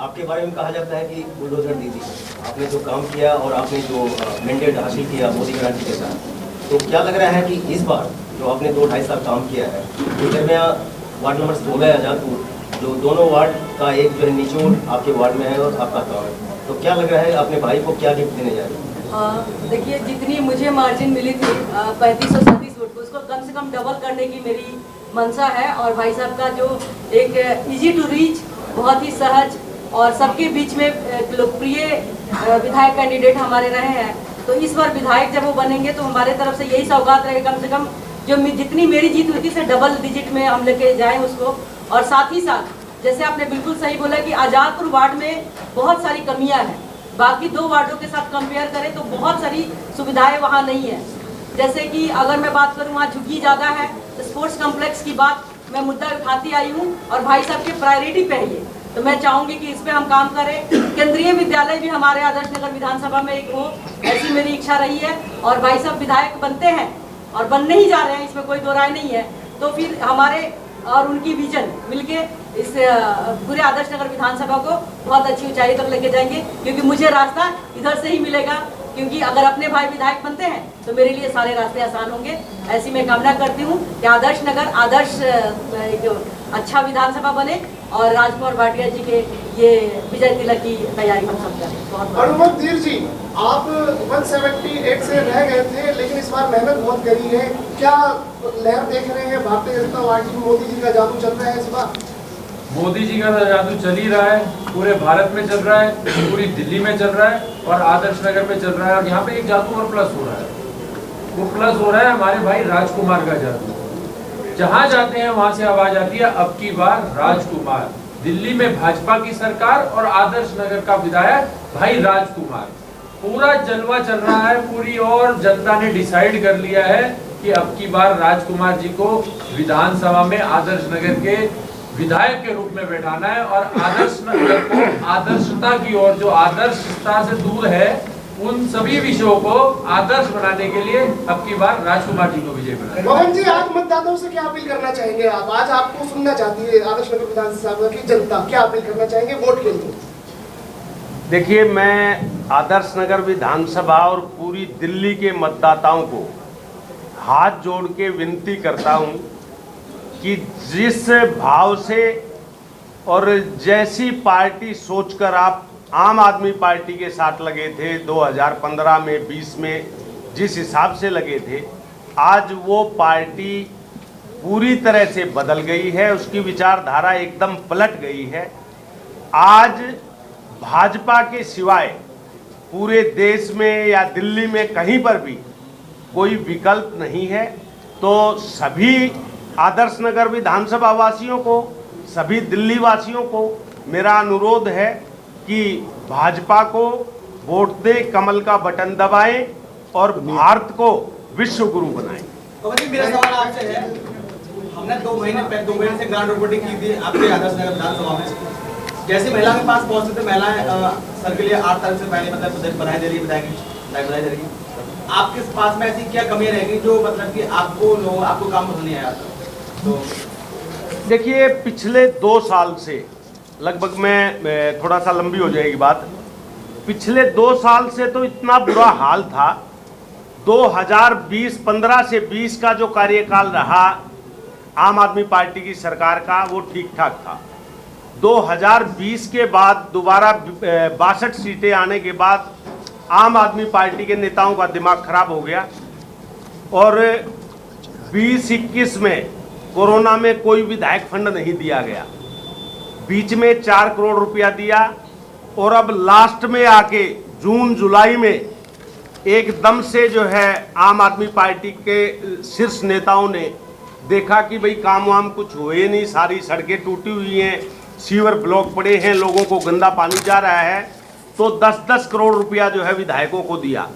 आपके बारे में कहा जाता है कि बुलडोजर दीदी, आपने जो काम किया और आपने जो मैंडेट हासिल किया मोदी गारंटी के साथ, तो क्या लग रहा है कि इस बार जो आपने 2-2.5 साल काम किया है, तो दरमियान वार्ड नंबर 16 आजादपुर, जो दोनों वार्ड का एक जो है निचोड़ आपके वार्ड में है और आपका काम है, तो क्या लग रहा है अपने भाई को क्या गिफ्ट देने जा रहे हैं? देखिए, जितनी मुझे मार्जिन मिली थी 3537 वोट को, उसको कम से कम डबल करने की मेरी मंशा है। और भाई साहब का जो एक इजी टू रीच, बहुत ही सहज और सबके बीच में लोकप्रिय विधायक कैंडिडेट हमारे रहे हैं, तो इस बार विधायक जब वो बनेंगे तो हमारे तरफ से यही सौगात रहेगा, कम से कम जो जितनी मेरी जीत हुई थी से डबल डिजिट में हम लेके जाएं उसको। और साथ ही साथ जैसे आपने बिल्कुल सही बोला कि आजादपुर वार्ड में बहुत सारी कमियां हैं, बाकी 2 वार्डों के साथ कंपेयर करें तो बहुत सारी सुविधाएं वहाँ नहीं है। जैसे कि अगर मैं बात करूँ, वहाँ झुग्गी ज़्यादा है। स्पोर्ट्स कॉम्प्लेक्स की बात मैं मुद्दा उठाती आई हूँ और भाई साहब की प्रायोरिटी पे है ये, तो मैं चाहूँगी कि इस पर हम काम करें। केंद्रीय विद्यालय भी हमारे आदर्श नगर विधानसभा में एक हो, ऐसी मेरी इच्छा रही है। और भाई साहब विधायक बनते हैं और बनने ही जा रहे हैं, इसमें कोई दो राय नहीं है। तो फिर हमारे और उनकी विजन मिलके इस पूरे आदर्श नगर विधानसभा को बहुत अच्छी ऊंचाई तक लेके जाएंगे, क्योंकि मुझे रास्ता इधर से ही मिलेगा, क्योंकि अगर अपने भाई विधायक बनते हैं तो मेरे लिए सारे रास्ते आसान होंगे। ऐसी मैं कामना करती हूँ कि आदर्श नगर आदर्श जो अच्छा विधानसभा बने और राजकुमार भाटिया जी के ये विजय तिलक की तैयारी हम सब करें। अनुमत धीर जी, आप 178 से रह गए थे, लेकिन इस बार मेहनत बहुत करी है, क्या लहर देख रहे हैं भारतीय जनता पार्टी में? मोदी जी का जादू चल रहा है इस बार? मोदी जी का जादू चल ही रहा है, पूरे भारत में चल रहा है, पूरी दिल्ली में चल रहा है और आदर्श नगर में चल रहा है। और यहाँ पे एक जादू और प्लस हो रहा है, वो प्लस हो रहा है हमारे भाई राजकुमार का जादू। जहाँ जाते हैं वहाँ से आवाज आती है अब की बार राजकुमार। दिल्ली में भाजपा की सरकार और आदर्श नगर का विधायक भाई राजकुमार, पूरा जलवा चल रहा है पूरी, और जनता ने डिसाइड कर लिया है कि अब की बार राजकुमार जी को विधानसभा में आदर्श नगर के विधायक के रूप में बैठाना है और आदर्श नगर को आदर्शता की ओर, जो आदर्शता से दूर है, उन सभी विषयों को आदर्श बनाने के लिए अब की बार राजकुमार जी को विजय बनाना। मोहन जी, आज मतदाताओं से क्या अपील करना चाहेंगे आप? आज आपको सुनना चाहती है आदर्श नगर विधानसभा की जनता, क्या अपील करना चाहेंगे वोट के लिए? देखिए, मैं आदर्श नगर विधानसभा और पूरी दिल्ली के मतदाताओं को हाथ जोड़ के विनती करता हूं कि जिस भाव से और जैसी पार्टी सोचकर आप आम आदमी पार्टी के साथ लगे थे 2015 में, 20 में, जिस हिसाब से लगे थे, आज वो पार्टी पूरी तरह से बदल गई है, उसकी विचारधारा एकदम पलट गई है। आज भाजपा के सिवाय पूरे देश में या दिल्ली में कहीं पर भी कोई विकल्प नहीं है। तो सभी आदर्श नगर विधानसभा वासियों को, सभी दिल्ली वासियों को मेरा अनुरोध है कि भाजपा को वोट दें, कमल का बटन दबाएं और भारत को विश्व गुरु बनाएं। तो मेरा सवाल आपसे है, हमने 2 महीने से ग्राउंड रिपोर्टिंग की थी आपके आदर्श नगर विधानसभा में। जैसे महिला के पास पहुंचते थे, महिलाएं सर के लिए 8 तारीख से पहले मतलब बधाई दे रही है। आपके पास में ऐसी क्या कमी रहेगी जो मतलब कि आपको काम पसंद नहीं आया? तो देखिए, पिछले 2 साल से लगभग मैं थोड़ा सा लंबी हो जाएगी बात, पिछले 2 साल से तो इतना बुरा हाल था। 15 से 20 का जो कार्यकाल रहा आम आदमी पार्टी की सरकार का, वो ठीक ठाक था। 2020 के बाद दोबारा 62 सीटें आने के बाद आम आदमी पार्टी के नेताओं का दिमाग खराब हो गया और 2021 में कोरोना में कोई विधायक फंड नहीं दिया गया, बीच में 4 करोड़ रुपया दिया और अब लास्ट में आके जून जुलाई में एकदम से जो है आम आदमी पार्टी के शीर्ष नेताओं ने देखा कि भाई काम वाम कुछ हुए नहीं, सारी सड़कें टूटी हुई हैं, सीवर ब्लॉक पड़े हैं, लोगों को गंदा पानी जा रहा है, तो 10-10 करोड़ रुपया जो है विधायकों को दिया।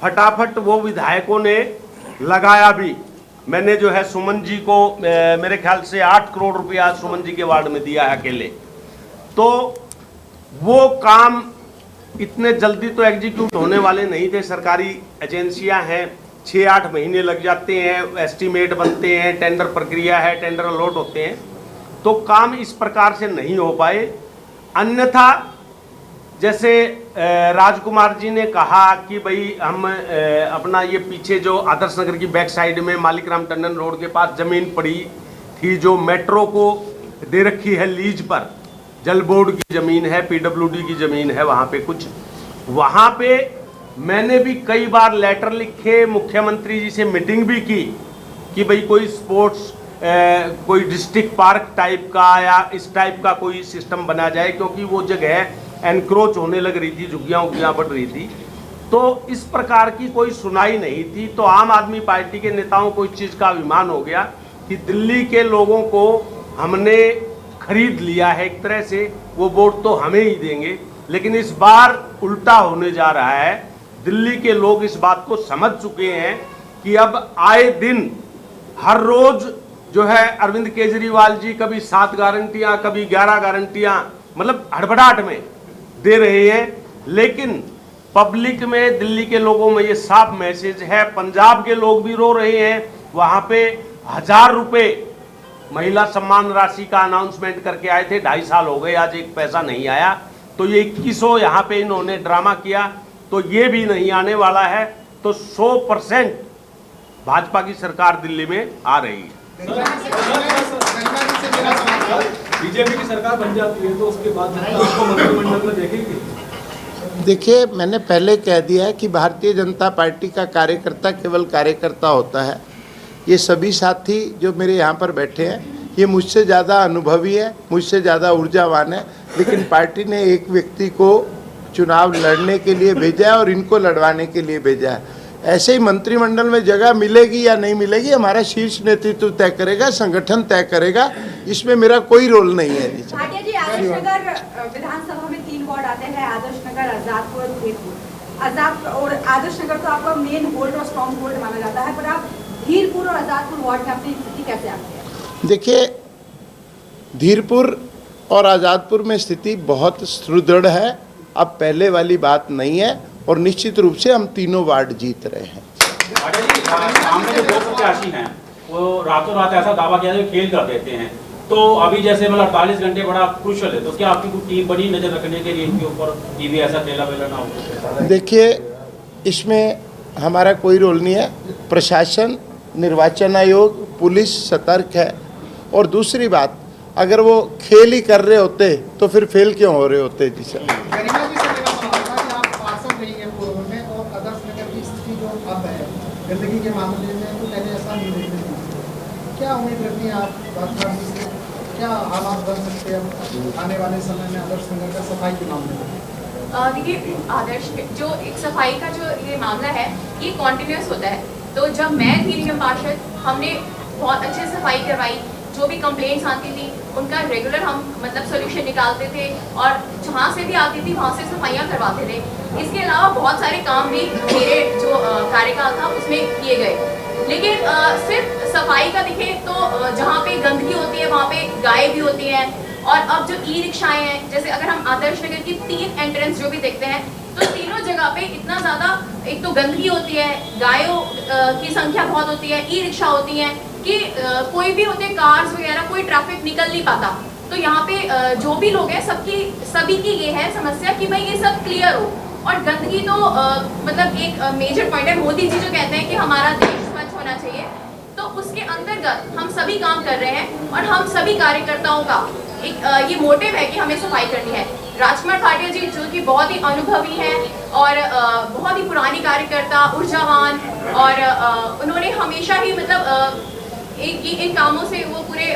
फटाफट वो विधायकों ने लगाया भी। मैंने जो है सुमन जी को मेरे ख्याल से 8 करोड़ रुपया सुमन जी के वार्ड में दिया है अकेले। तो वो काम इतने जल्दी तो एग्जीक्यूट होने वाले नहीं थे। सरकारी एजेंसियां हैं, 6-8 महीने लग जाते हैं, एस्टीमेट बनते हैं, टेंडर प्रक्रिया है, टेंडर अलॉट होते हैं, तो काम इस प्रकार से नहीं हो पाए। अन्यथा जैसे राजकुमार जी ने कहा कि भाई हम अपना ये पीछे जो आदर्श नगर की बैक साइड में मालिकराम टंडन रोड के पास ज़मीन पड़ी थी जो मेट्रो को दे रखी है लीज पर, जल बोर्ड की ज़मीन है, पीडब्ल्यूडी की ज़मीन है, वहाँ पे कुछ, वहाँ पे मैंने भी कई बार लेटर लिखे, मुख्यमंत्री जी से मीटिंग भी की कि भाई कोई स्पोर्ट्स कोई डिस्ट्रिक्ट पार्क टाइप का या इस टाइप का कोई सिस्टम बना जाए, क्योंकि वो जगह एनक्रोच होने लग रही थी, झुग्गियाँ बढ़ रही थी। तो इस प्रकार की कोई सुनाई नहीं थी। तो आम आदमी पार्टी के नेताओं को इस चीज़ का अभिमान हो गया कि दिल्ली के लोगों को हमने खरीद लिया है एक तरह से, वो वोट तो हमें ही देंगे। लेकिन इस बार उल्टा होने जा रहा है। दिल्ली के लोग इस बात को समझ चुके हैं कि अब आए दिन हर रोज जो है अरविंद केजरीवाल जी कभी 7 गारंटियां, कभी 11 गारंटियां, मतलब हड़बड़ाहट में दे रहे हैं। लेकिन पब्लिक में, दिल्ली के लोगों में ये साफ मैसेज है। पंजाब के लोग भी रो रहे हैं, वहाँ पे 1000 रुपये महिला सम्मान राशि का अनाउंसमेंट करके आए थे, 2.5 साल हो गए, आज एक पैसा नहीं आया। तो ये 2100 यहाँ पे इन्होंने ड्रामा किया, तो ये भी नहीं आने वाला है। तो 100% भाजपा की सरकार दिल्ली में आ रही है। बीजेपी की सरकार बन जाती है तो उसके बाद आपको मंत्रिमंडल में देखेंगे? देखिए, मैंने पहले कह दिया है कि भारतीय जनता पार्टी का कार्यकर्ता केवल कार्यकर्ता होता है। ये सभी साथी जो मेरे यहाँ पर बैठे हैं, ये मुझसे ज़्यादा अनुभवी है, मुझसे ज़्यादा ऊर्जावान है, लेकिन पार्टी ने एक व्यक्ति को चुनाव लड़ने के लिए भेजा है और इनको लड़वाने के लिए भेजा है। ऐसे ही मंत्रिमंडल में जगह मिलेगी या नहीं मिलेगी हमारा शीर्ष नेतृत्व तय करेगा, संगठन तय करेगा, इसमें मेरा कोई रोल नहीं है। भाटिया जी, आदर्श नगर विधानसभा में 3 वार्ड आते हैं, आदर्श नगर, आजादपुर और धीरपुर। आजाद और आदर्श नगर तो आपका मेन होल्ड और स्ट्रॉन्ग होल्ड माना जाता है, पर आप धीरपुर और आजादपुर वार्ड में अपनी स्थिति कैसे आती है? देखिए, धीरपुर और आजादपुर में स्थिति बहुत सुदृढ़ है, अब पहले वाली बात नहीं है और निश्चित रूप से हम तीनों वार्ड जीत रहे हैं। सामने जो 2 प्रत्याशी हैं वो रातों रात ऐसा दावा किया जो खेल कर देते हैं, तो अभी जैसे मतलब 48 घंटे बड़ा क्रूशल है, तो क्या आपकी कोई टीम बड़ी नजर रखने के लिए इनके ऊपर टीवी ऐसा तेला वेला ना हो? देखिए, इसमें हमारा कोई रोल नहीं है। प्रशासन, निर्वाचन आयोग, पुलिस सतर्क है। और दूसरी बात, अगर वो खेल ही कर रहे होते तो फिर फेल क्यों हो रहे होते? जी सर, गंदगी के मामले में तो पहले ऐसा नहीं देखते थे। क्या उम्मीद रखती हैं आप राजकुमार जी से? क्या हालात बन सकते हैं आने वाले समय में आदर्श नगर का सफाई के मामले में? देखिए आदर्श जो एक सफाई का जो ये मामला है ये कॉन्टिन्यूस होता है। तो जब मैं थी निगम पार्षद हमने बहुत अच्छे सफाई करवाई, जो भी कंप्लेंट्स आती थी उनका रेगुलर हम मतलब सोल्यूशन निकालते थे और जहाँ से भी आती थी वहाँ से सफाइयाँ करवाते थे। इसके अलावा बहुत सारे काम भी मेरे जो कार्यकाल था उसमें किए गए। लेकिन सिर्फ सफाई का देखें तो जहाँ पे गंदगी होती है वहाँ पे गाय भी होती हैं। और अब जो ई रिक्शाएँ हैं, जैसे अगर हम आदर्श नगर की 3 एंट्रेंस जो भी देखते हैं तो तीनों जगह पे इतना ज़्यादा एक तो गंदगी होती है, गायों की संख्या बहुत होती है, ई रिक्शा होती हैं कि कोई भी होते कार्स वगैरह कोई ट्रैफिक निकल नहीं पाता। तो यहाँ पे जो भी लोग हैं सभी की ये है समस्या कि भाई ये सब क्लियर हो। और गंदगी तो मतलब एक मेजर पॉइंट है। मोदी जी जो कहते हैं कि हमारा देश स्वच्छ होना चाहिए, तो उसके अंतर्गत हम सभी काम कर रहे हैं और हम सभी कार्यकर्ताओं का एक ये मोटिव है कि हमें सफाई करनी है। राजकुमार भाटिया जी जो कि बहुत ही अनुभवी हैं और बहुत ही पुरानी कार्यकर्ता, ऊर्जावान, और उन्होंने हमेशा ही मतलब इन कामों से वो पूरे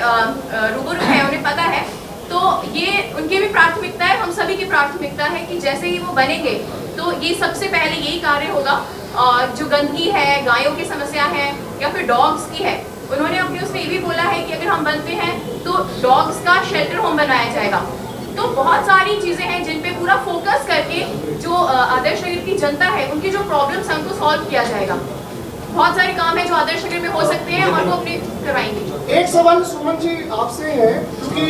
रूबरू हैं, उन्हें पता है। तो ये उनकी भी प्राथमिकता है, हम सभी की प्राथमिकता है कि जैसे ही वो बनेंगे तो ये सबसे पहले यही कार्य होगा। जो गंदगी है, गायों की समस्या है या फिर डॉग्स की है, उन्होंने अपने उसमें ये भी बोला है कि अगर हम बनते हैं तो डॉग्स का शेल्टर होम बनाया जाएगा। तो बहुत सारी चीज़ें हैं जिन पे पूरा फोकस करके जो आदर्श नगर की जनता है उनकी जो प्रॉब्लम्स हैं उनको सॉल्व किया जाएगा। बहुत सारे काम है जो आदर्श नगर में हो सकते हैं और वो अपने करवाएंगे। एक सवाल सुमन जी आपसे है, क्योंकि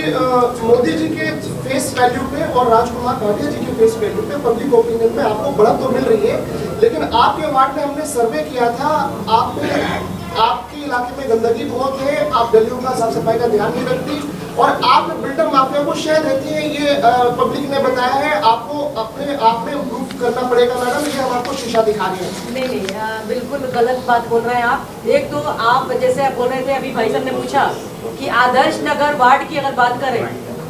मोदी जी के फेस वैल्यू पे और राजकुमार भाटिया जी के फेस वैल्यू पे पब्लिक ओपिनियन में आपको बढ़त तो मिल रही है, लेकिन आपके वार्ड में हमने सर्वे किया था, आपके इलाके में गंदगी बहुत है, आप गलियों का साफ सफाई का ध्यान नहीं रखती और आप बिल्डर माफिया को शह देती है, ये पब्लिक ने बताया है। आपको अपने आप में इम्प्रूव करना पड़ेगा मैडम, ये हम आपको शीशा दिखा रहे हैं। नहीं, बिल्कुल गलत बात बोल रहे हैं आप। एक तो आप जैसे आप बोल रहे थे, अभी भाई साहब ने पूछा कि आदर्श नगर वार्ड की अगर बात करें,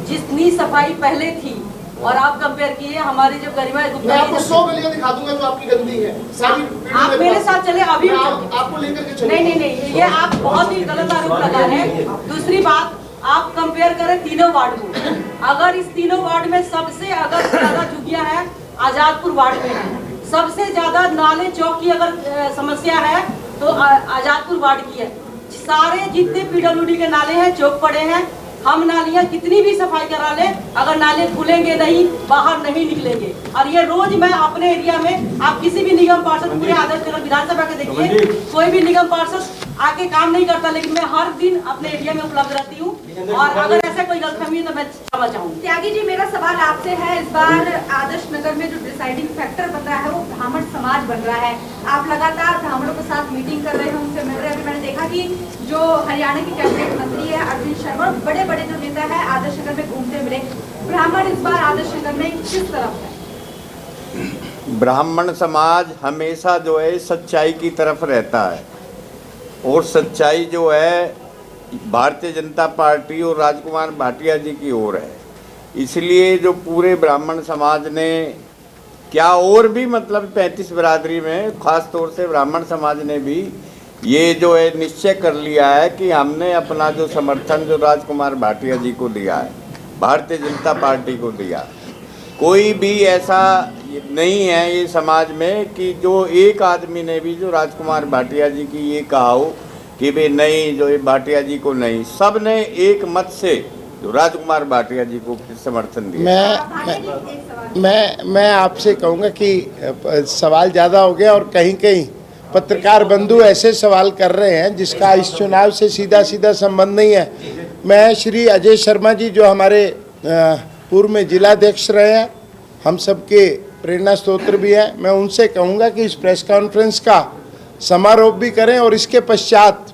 जितनी सफाई पहले थी और आप कंपेयर किए हमारी जब गरिमा मैं आपको 100 गलियां दिखा दूंगा जो आपकी गंदी है सारी। आप मेरे साथ चले अभी आपको लेकर के चले। नहीं, ये आप बहुत ही गलत आरोप लगा रहे हैं। दूसरी बात, आप कंपेयर करें तीनों वार्ड को, अगर इस तीनों वार्ड में सबसे अगर ज्यादा झुग्गियां है आजादपुर वार्ड में है, सबसे ज्यादा नाले चौक की अगर समस्या है तो आजादपुर वार्ड की है। सारे जितने पीडब्ल्यूडी के नाले हैं चौक पड़े हैं, हम नालियां कितनी भी सफाई करा ले, अगर नाले खुलेंगे नहीं, बाहर नहीं निकलेंगे। और ये रोज मैं अपने एरिया में, आप किसी भी निगम पार्षद पूरे आदर्श नगर विधानसभा के देखिए, कोई भी निगम पार्षद आके काम नहीं करता, लेकिन मैं हर दिन अपने एरिया में उपलब्ध रहती हूँ। और अगर ऐसा कोई गलतफहमी है तो मैं क्षमा चाहूँगी। त्यागी जी, मेरा सवाल आपसे है, इस बार आदर्श नगर में जो डिसाइडिंग फैक्टर बन रहा है वो ब्राह्मण समाज बन रहा है। आप लगातार ब्राह्मणों के साथ मीटिंग कर रहे हैं, उनसे मिल रहे हैं। मैंने देखा कि जो हरियाणा के कैबिनेट मंत्री है अरविंद शर्मा, बड़े बड़े जो नेता है आदर्श नगर में घूमते मिले। ब्राह्मण इस बार आदर्श नगर में किस तरफ है? ब्राह्मण समाज हमेशा जो है सच्चाई की तरफ रहता है और सच्चाई जो है भारतीय जनता पार्टी और राजकुमार भाटिया जी की ओर है। इसलिए जो पूरे ब्राह्मण समाज ने क्या, और भी मतलब 35 बिरादरी में ख़ास तौर से ब्राह्मण समाज ने भी ये जो है निश्चय कर लिया है कि हमने अपना जो समर्थन जो राजकुमार भाटिया जी को दिया है, भारतीय जनता पार्टी को दिया। कोई भी ऐसा नहीं है ये समाज में कि जो एक आदमी ने भी जो राजकुमार भाटिया जी की ये कहा हो कि भाई नहीं, जो ये भाटिया जी को नहीं, सब ने एक मत से जो राजकुमार भाटिया जी को समर्थन दिया। मैं आपसे कहूँगा कि सवाल ज़्यादा हो गया और कहीं कहीं पत्रकार बंधु ऐसे सवाल कर रहे हैं जिसका इस चुनाव से सीधा संबंध नहीं है। मैं श्री अजय शर्मा जी जो हमारे पूर्व में जिलाध्यक्ष रहे हैं, हम सबके प्रेरणा स्रोत भी हैं, मैं उनसे कहूँगा कि इस प्रेस कॉन्फ्रेंस का समारोह भी करें और इसके पश्चात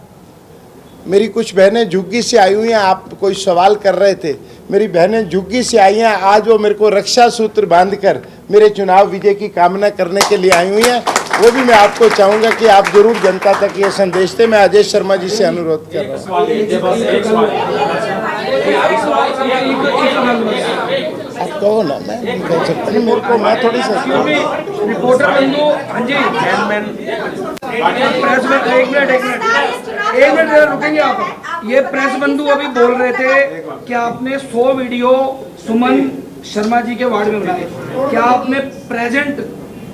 मेरी कुछ बहनें झुग्गी से आई हुई हैं। आप कोई सवाल कर रहे थे, मेरी बहनें झुग्गी से आई हैं, आज वो मेरे को रक्षा सूत्र बांधकर मेरे चुनाव विजय की कामना करने के लिए आई हुई हैं। वो भी मैं आपको चाहूँगा कि आप जरूर जनता तक ये संदेश दें। मैं अजय शर्मा जी से अनुरोध कर रहा हूँ। कहो ना, मैं नहीं कह सकता, मेरे को मैं थोड़ी सा रिपोर्टर बंधु। हाँ जी, प्रेस में एक मिनट रुकेंगे आप। ये प्रेस बंधु अभी बोल रहे थे कि आपने 100 वीडियो सुमन शर्मा जी के वार्ड में बनाए, क्या आपने प्रेजेंट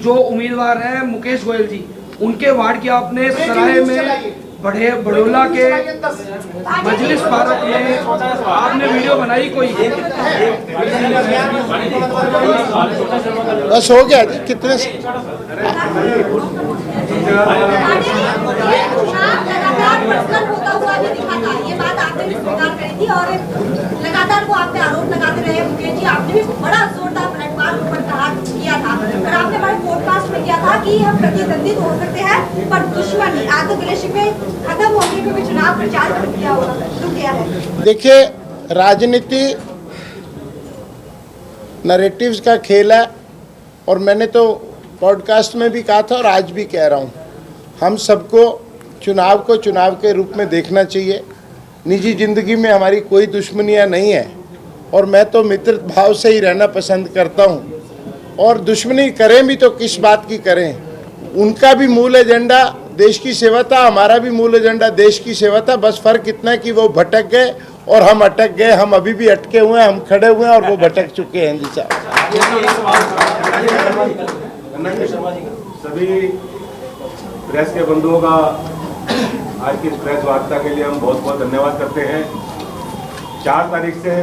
जो उम्मीदवार हैं मुकेश गोयल जी, उनके वार्ड की आपने सराय में बड़ोला के मजलिस भारत में आपने वीडियो बनाई कोई? बस हो गया जी, कितने होता हुआ भी दिखा था, ये बात आपने भी स्वीकार करी थी और लगातार वो आप पे आरोप लगाते रहे मुकेश जी। आपने भी बड़ा जोरदार प्लेटफॉर्म पर कहा किया था और आपने बड़े पॉडकास्ट में किया था कि हम प्रतिद्वंदी तो हो सकते हैं पर दुश्मनी आतंक में खत्म होने को भी चुनाव प्रचार कर दिया होगा, रुक गया है। देखिए, राजनीति नैरेटिव्स का खेल है और मैंने तो पॉडकास्ट में भी कहा था और आज भी कह रहा हूँ, हम सबको चुनाव को चुनाव के रूप में देखना चाहिए। निजी ज़िंदगी में हमारी कोई दुश्मनियाँ नहीं है और मैं तो मित्र भाव से ही रहना पसंद करता हूँ, और दुश्मनी करें भी तो किस बात की करें। उनका भी मूल एजेंडा देश की सेवा था, हमारा भी मूल एजेंडा देश की सेवा था। बस फ़र्क इतना है कि वो भटक गए और हम अटक गए। हम अभी भी अटके हुए हैं, हम खड़े हुए हैं और वो भटक चुके हैं। जी साहब, सभी प्रेस के बंधुओं का आज की प्रेस वार्ता के लिए हम बहुत बहुत धन्यवाद करते हैं। 4 तारीख से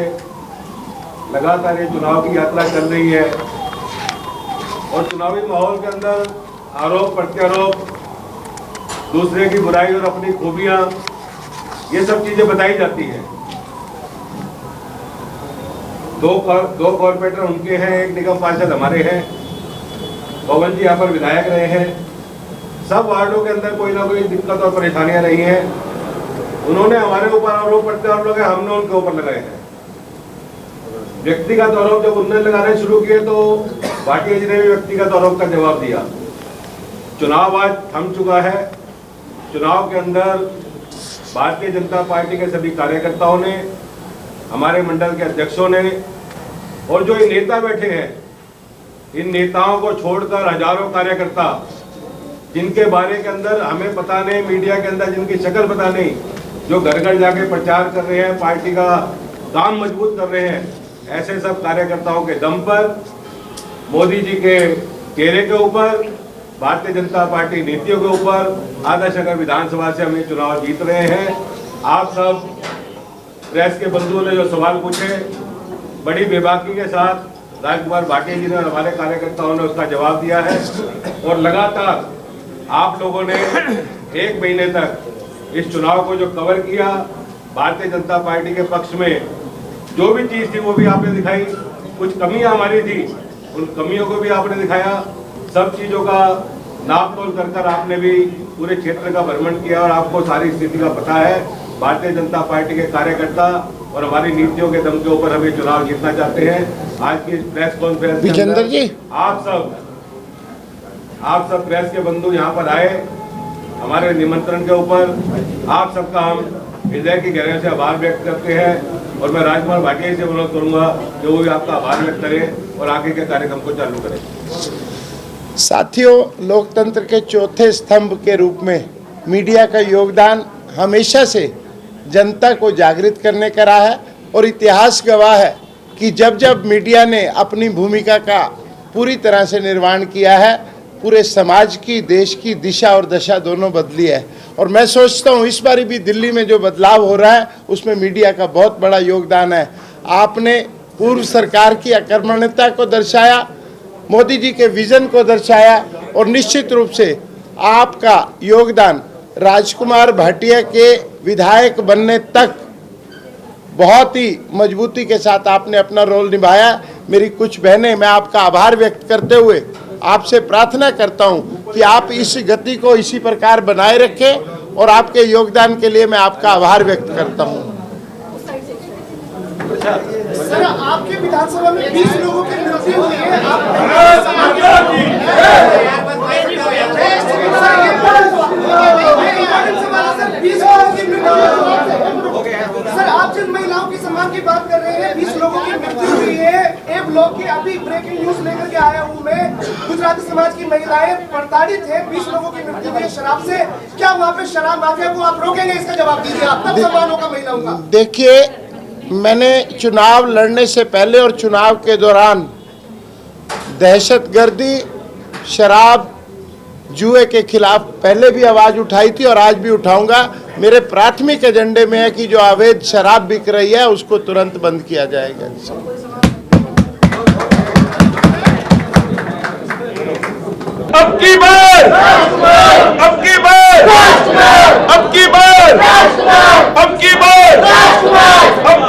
लगातार ये चुनाव की यात्रा चल रही है और चुनावी माहौल के अंदर आरोप प्रत्यारोप, दूसरे की बुराई और अपनी खूबियां, ये सब चीजें बताई जाती हैं। दो कॉर्पोरेटर उनके हैं, एक निगम पार्षद हमारे हैं, पवन जी यहाँ पर विधायक रहे हैं। सब वार्डों के अंदर कोई ना कोई दिक्कत और परेशानियां रही हैं। उन्होंने हमारे ऊपर आरोप प्रत्यारोप लगाए, हमने उनके ऊपर लगाए हैं। व्यक्तिगत आरोप जब उन्होंने लगाने शुरू किए तो भाटिया जी ने भी व्यक्तिगत आरोप का जवाब दिया। चुनाव आज थम चुका है। चुनाव के अंदर भारतीय जनता पार्टी के सभी कार्यकर्ताओं ने, हमारे मंडल के अध्यक्षों ने और जो ये नेता बैठे हैं, इन नेताओं को छोड़कर हजारों कार्यकर्ता जिनके बारे के अंदर हमें पता नहीं, मीडिया के अंदर जिनकी शक्ल पता नहीं, जो घर घर जाके प्रचार कर रहे हैं, पार्टी का काम मजबूत कर रहे हैं, ऐसे सब कार्यकर्ताओं के दम पर, मोदी जी के चेहरे के ऊपर, भारतीय जनता पार्टी नीतियों के ऊपर आदर्श नगर विधानसभा से हम ये चुनाव जीत रहे हैं। आप सब प्रेस के बंधुओं ने जो सवाल पूछे, बड़ी बेबाकी के साथ राजकुमार भाटिया जी ने और हमारे कार्यकर्ताओं ने उसका जवाब दिया है और लगातार आप लोगों ने 1 महीने तक इस चुनाव को जो कवर किया, भारतीय जनता पार्टी के पक्ष में जो भी चीज़ थी वो भी आपने दिखाई। कुछ कमियां हमारी थी, उन कमियों को भी आपने दिखाया। सब चीज़ों का नाप तोल कर आपने भी पूरे क्षेत्र का भ्रमण किया और आपको सारी स्थिति का पता है। भारतीय जनता पार्टी के कार्यकर्ता और हमारी नीतियों के दम के ऊपर हम ये चुनाव जीतना चाहते हैं। आज की प्रेस कॉन्फ्रेंस के अंदर आप सब प्रेस के बंधु यहाँ पर आए, हमारे निमंत्रण के ऊपर आप सबका हम हृदय की गहराई से आभार व्यक्त करते हैं और मैं राजकुमार भाटिया से अनुरोध करूंगा कि वो भी आपका आभार व्यक्त करें और आगे के कार्यक्रम को चालू करें। साथियों, लोकतंत्र के चौथे स्तंभ के रूप में मीडिया का योगदान हमेशा से जनता को जागृत करने का रहा है और इतिहास गवाह है कि जब जब मीडिया ने अपनी भूमिका का पूरी तरह से निर्वहन किया है, पूरे समाज की, देश की दिशा और दशा दोनों बदली है। और मैं सोचता हूँ इस बार भी दिल्ली में जो बदलाव हो रहा है उसमें मीडिया का बहुत बड़ा योगदान है। आपने पूर्व सरकार की अकर्मण्यता को दर्शाया, मोदी जी के विजन को दर्शाया और निश्चित रूप से आपका योगदान राजकुमार भाटिया के विधायक बनने तक बहुत ही मजबूती के साथ आपने अपना रोल निभाया। मेरी कुछ बहनें, मैं आपका आभार व्यक्त करते हुए आपसे प्रार्थना करता हूं कि आप इस गति को इसी प्रकार बनाए रखें और आपके योगदान के लिए मैं आपका आभार व्यक्त करता हूं। सर, आपके विधानसभा में 20 लोगों की मृत्यु हुई है। सर, आप जिन महिलाओं के सम्मान की बात कर रहे हैं, 20 लोगों की मृत्यु हुई है। एक ब्लॉग की अभी ब्रेकिंग न्यूज लेकर के आया हूँ मैं। गुजराती समाज की महिलाएं प्रताड़ित है, 20 लोगों की मृत्यु हुई है शराब से। क्या वहाँ पे शराब माफिया को आप रोकेंगे? इसका जवाब दीजिए आप, तब सम्मान होगा महिलाओं का। देखिए, मैंने चुनाव लड़ने से पहले और चुनाव के दौरान दहशतगर्दी, शराब, जुए के खिलाफ पहले भी आवाज़ उठाई थी और आज भी उठाऊंगा। मेरे प्राथमिक एजेंडे में है कि जो अवैध शराब बिक रही है उसको तुरंत बंद किया जाएगा। अब की बार, अब की बार, अब की बार, अब की बार, अब